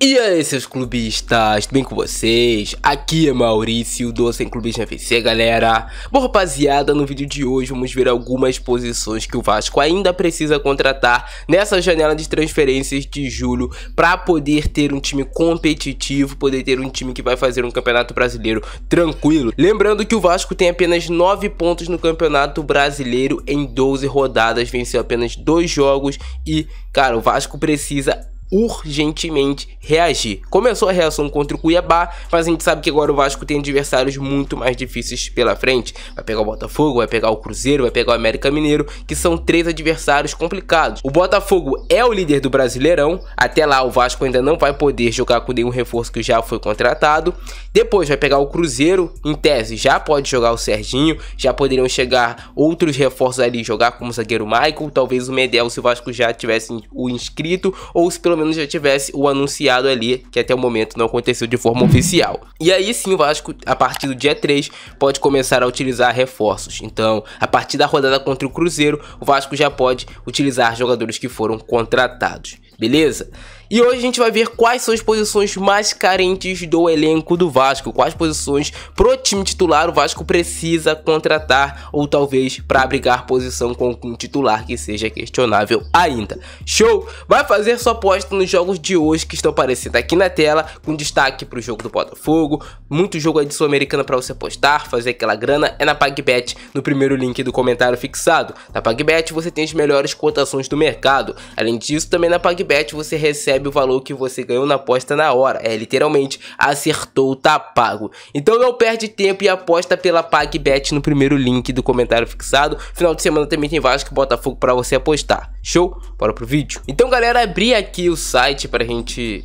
E aí, seus clubistas, tudo bem com vocês? Aqui é Maurício do Sem Clubismo FC, galera. Bom, rapaziada, no vídeo de hoje vamos ver algumas posições que o Vasco ainda precisa contratar nessa janela de transferências de julho para poder ter um time competitivo, poder ter um time que vai fazer um campeonato brasileiro tranquilo. Lembrando que o Vasco tem apenas 9 pontos no campeonato brasileiro em 12 rodadas, venceu apenas 2 jogos e, cara, o Vasco precisa urgentemente reagir. Começou a reação contra o Cuiabá, mas a gente sabe que agora o Vasco tem adversários muito mais difíceis pela frente. Vai pegar o Botafogo, vai pegar o Cruzeiro, vai pegar o América Mineiro, que são 3 adversários complicados. O Botafogo é o líder do Brasileirão, até lá o Vasco ainda não vai poder jogar com nenhum reforço que já foi contratado. Depois vai pegar o Cruzeiro, em tese já pode jogar o Serginho, já poderiam chegar outros reforços ali, jogar como o zagueiro Michael, talvez o Medel se o Vasco já tivesse o inscrito, ou se pelo menos já tivesse o anunciado ali, que até o momento não aconteceu de forma oficial. E aí sim o Vasco, a partir do dia 3, pode começar a utilizar reforços. Então, a partir da rodada contra o Cruzeiro, o Vasco já pode utilizar jogadores que foram contratados, beleza? E hoje a gente vai ver quais são as posições mais carentes do elenco do Vasco, quais posições pro time titular o Vasco precisa contratar, ou talvez para abrigar posição com um titular que seja questionável ainda. Show? Vai fazer sua aposta nos jogos de hoje que estão aparecendo aqui na tela, com destaque para o jogo do Botafogo, muito jogo aí de Sul-Americana para você apostar, fazer aquela grana, é na PagBet, no primeiro link do comentário fixado. Na PagBet você tem as melhores cotações do mercado, além disso também na PagBet você recebe o valor que você ganhou na aposta na hora, literalmente acertou, tá pago. Então não perde tempo e aposta pela PagBet no primeiro link do comentário fixado. Final de semana também tem Vasco e Botafogo para você apostar. Show? Bora pro vídeo? Então galera, abri aqui o site pra gente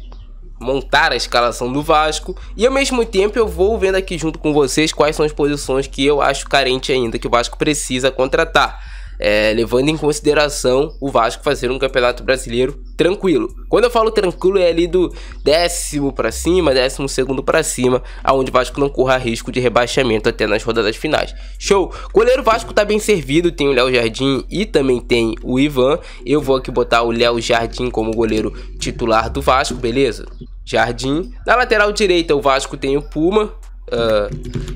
montar a escalação do Vasco e ao mesmo tempo eu vou vendo aqui junto com vocês quais são as posições que eu acho carente ainda, que o Vasco precisa contratar. Levando em consideração o Vasco fazer um campeonato brasileiro tranquilo. Quando eu falo tranquilo é ali do 10º para cima, 12º para cima, aonde o Vasco não corra risco de rebaixamento até nas rodadas finais. Show! Goleiro Vasco tá bem servido, tem o Léo Jardim e também tem o Ivan. Eu vou aqui botar o Léo Jardim como goleiro titular do Vasco, beleza? Jardim. Na lateral direita o Vasco tem o Puma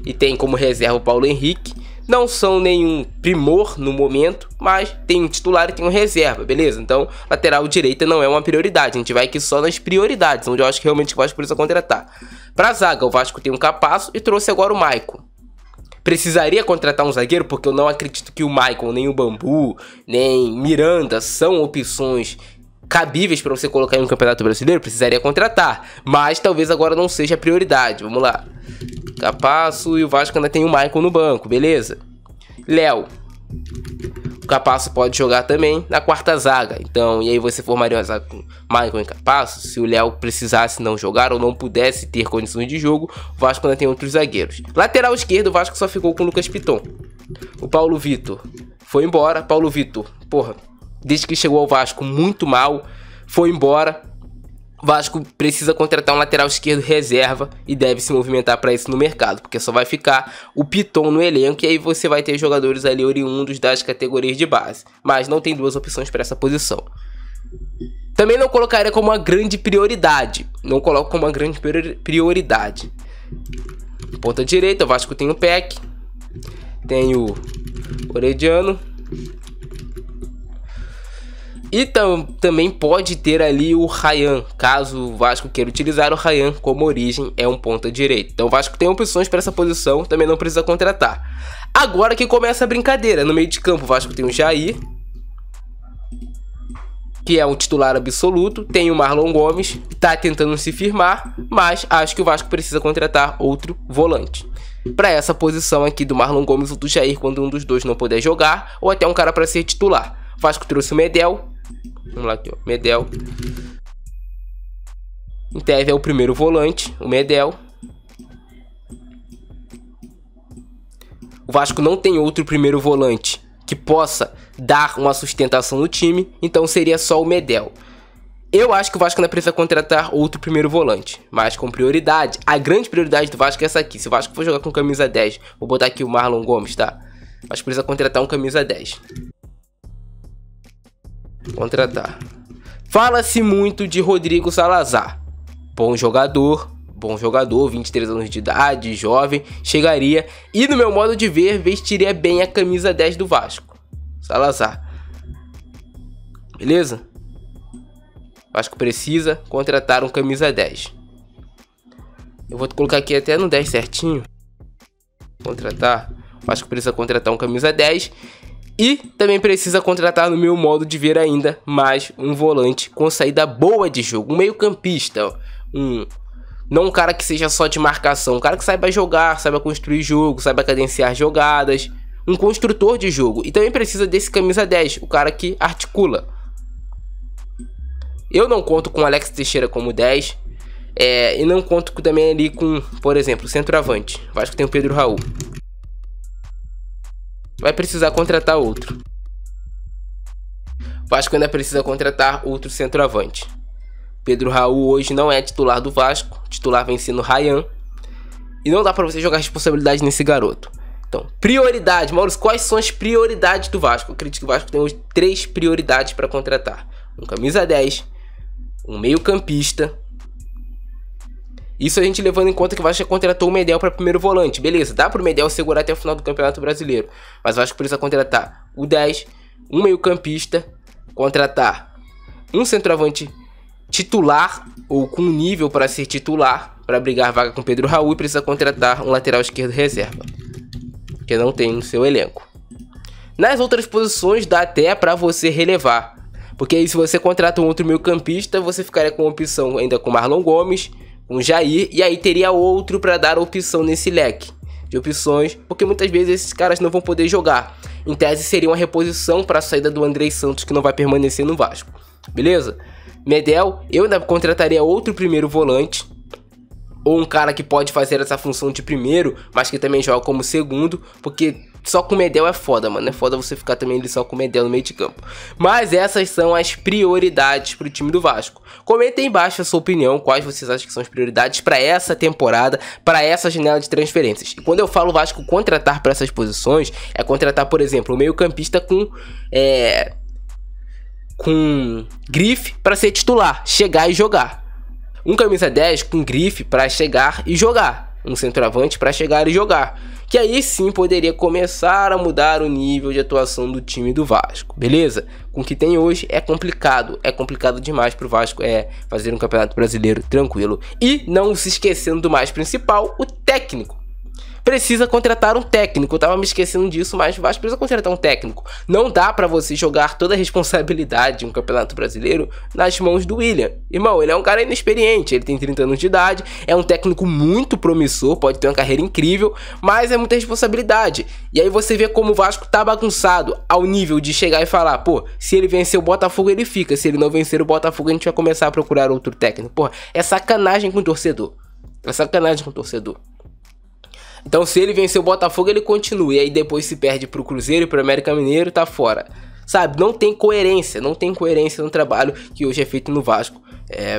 e tem como reserva o Paulo Henrique. Não são nenhum primor no momento, mas tem um titular e tem um reserva, beleza? Então, lateral direita não é uma prioridade. A gente vai aqui só nas prioridades, onde eu acho que realmente o Vasco precisa contratar. Pra zaga, o Vasco tem um Capasso e trouxe agora o Michael. Precisaria contratar um zagueiro, porque eu não acredito que o Michael, nem o Bambu, nem Miranda são opções cabíveis para você colocar em um campeonato brasileiro. Precisaria contratar, mas talvez agora não seja a prioridade. Vamos lá. Capasso e o Vasco ainda tem o Michael no banco, beleza? Léo. O Capasso pode jogar também na quarta zaga. Então, e aí você formaria uma zaga com Michael e Capasso. Se o Léo precisasse não jogar ou não pudesse ter condições de jogo, o Vasco ainda tem outros zagueiros. Lateral esquerdo, o Vasco só ficou com o Lucas Piton. O Paulo Vitor foi embora. Paulo Vitor, porra, desde que chegou ao Vasco muito mal, foi embora. O Vasco precisa contratar um lateral esquerdo reserva e deve se movimentar para isso no mercado, porque só vai ficar o Piton no elenco e aí você vai ter jogadores ali oriundos das categorias de base, mas não tem duas opções para essa posição. Também não colocaria como uma grande prioridade, não coloco como uma grande prioridade. Ponta direita, o Vasco tem o Peck, tem o Orediano. E também pode ter ali o Ryan, caso o Vasco queira utilizar o Ryan como origem, é um ponta direita. Então o Vasco tem opções para essa posição, também não precisa contratar. Agora que começa a brincadeira, no meio de campo o Vasco tem o Jair, que é um titular absoluto, tem o Marlon Gomes, tá tentando se firmar, mas acho que o Vasco precisa contratar outro volante para essa posição aqui do Marlon Gomes ou do Jair, quando um dos dois não puder jogar, ou até um cara para ser titular. O Vasco trouxe o Medel. Vamos lá aqui, ó. Medel. Em tese é o primeiro volante, o Medel. O Vasco não tem outro primeiro volante que possa dar uma sustentação no time, então seria só o Medel. Eu acho que o Vasco ainda precisa contratar outro primeiro volante, mas com prioridade. A grande prioridade do Vasco é essa aqui. Se o Vasco for jogar com camisa 10, vou botar aqui o Marlon Gomes, tá? O Vasco precisa contratar um camisa 10. Contratar. Fala-se muito de Rodrigo Salazar. bom jogador, 23 anos de idade, jovem, chegaria e, no meu modo de ver, vestiria bem a camisa 10 do Vasco. Salazar. Beleza? O Vasco precisa contratar um camisa 10. Eu vou colocar aqui até no 10 certinho. Contratar. O Vasco precisa contratar um camisa 10. E também precisa contratar, no meu modo de ver ainda, mais um volante com saída boa de jogo. Um meio campista. Não um cara que seja só de marcação. Um cara que saiba jogar, saiba construir jogo, saiba cadenciar jogadas. Um construtor de jogo. E também precisa desse camisa 10. O cara que articula. Eu não conto com Alex Teixeira como 10. E não conto também ali com, por exemplo, centroavante. O Vasco tem o Pedro Raul. Vai precisar contratar outro. O Vasco ainda precisa contratar outro centroavante. Pedro Raul hoje não é titular do Vasco. O titular vem sendo Ryan. E não dá pra você jogar responsabilidade nesse garoto. Então, prioridade. Maurício, quais são as prioridades do Vasco? Eu acredito que o Vasco tem hoje 3 prioridades para contratar. Um camisa 10. Um meio campista. Isso a gente levando em conta que o Vasco já contratou o Medel para primeiro volante. Beleza, dá pro Medel segurar até o final do Campeonato Brasileiro. Mas o Vasco precisa contratar o 10, um meio campista, contratar um centroavante titular ou com nível para ser titular, para brigar vaga com Pedro Raul, e precisa contratar um lateral esquerdo reserva, que não tem no seu elenco. Nas outras posições dá até para você relevar, porque aí se você contrata um outro meio campista, você ficaria com uma opção ainda com Marlon Gomes, um Jair, e aí teria outro para dar opção nesse leque de opções, porque muitas vezes esses caras não vão poder jogar. Em tese seria uma reposição para a saída do Andrei Santos, que não vai permanecer no Vasco. Beleza? Medel, eu ainda contrataria outro primeiro volante, ou um cara que pode fazer essa função de primeiro, mas que também joga como segundo, porque só com o Medel é foda, mano. É foda você ficar também ali só com o Medel no meio de campo. Mas essas são as prioridades pro time do Vasco. Comenta aí embaixo a sua opinião, quais vocês acham que são as prioridades para essa temporada, para essa janela de transferências. E quando eu falo Vasco contratar para essas posições, é contratar, por exemplo, o meio campista com grife para ser titular, chegar e jogar. Um camisa 10 com grife para chegar e jogar. Um centroavante para chegar e jogar. Que aí sim poderia começar a mudar o nível de atuação do time do Vasco. Beleza? Com o que tem hoje é complicado. É complicado demais pro Vasco fazer um campeonato brasileiro tranquilo. E não se esquecendo do mais principal, o técnico. Precisa contratar um técnico. Eu tava me esquecendo disso, mas o Vasco precisa contratar um técnico. Não dá pra você jogar toda a responsabilidade de um campeonato brasileiro nas mãos do William. Irmão, ele é um cara inexperiente, ele tem 30 anos de idade, é um técnico muito promissor, pode ter uma carreira incrível, mas é muita responsabilidade. E aí você vê como o Vasco tá bagunçado ao nível de chegar e falar, pô, se ele vencer o Botafogo ele fica, se ele não vencer o Botafogo a gente vai começar a procurar outro técnico. Porra, é sacanagem com o torcedor. É sacanagem com o torcedor. Então se ele vencer o Botafogo ele continua, e aí depois se perde pro Cruzeiro e pro América Mineiro, tá fora. Sabe, não tem coerência no trabalho que hoje é feito no Vasco.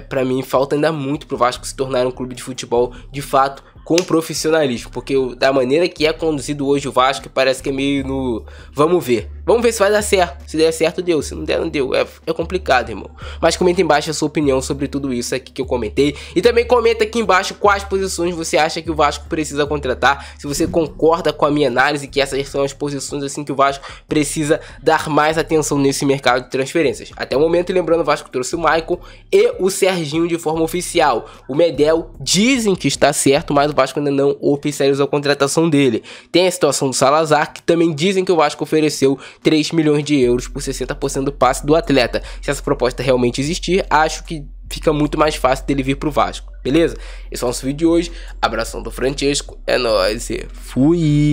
Pra mim falta ainda muito pro Vasco se tornar um clube de futebol de fato com profissionalismo, porque da maneira que é conduzido hoje o Vasco parece que é meio no vamos ver se vai dar certo. Se der certo deu, se não der não deu. É complicado, irmão. Mas comenta embaixo a sua opinião sobre tudo isso aqui que eu comentei, e também comenta aqui embaixo quais posições você acha que o Vasco precisa contratar, se você concorda com a minha análise que essas são as posições assim que o Vasco precisa dar mais atenção nesse mercado de transferências. Até o momento, lembrando, o Vasco trouxe o Maicon e o Serginho de forma oficial. O Medel dizem que está certo, mas o Vasco ainda não oficializou a contratação dele. Tem a situação do Salazar, que também dizem que o Vasco ofereceu 3 milhões de euros por 60% do passe do atleta. Se essa proposta realmente existir, acho que fica muito mais fácil dele vir pro Vasco, beleza? Esse é o nosso vídeo de hoje. Abração do Francesco, é nóis e fui!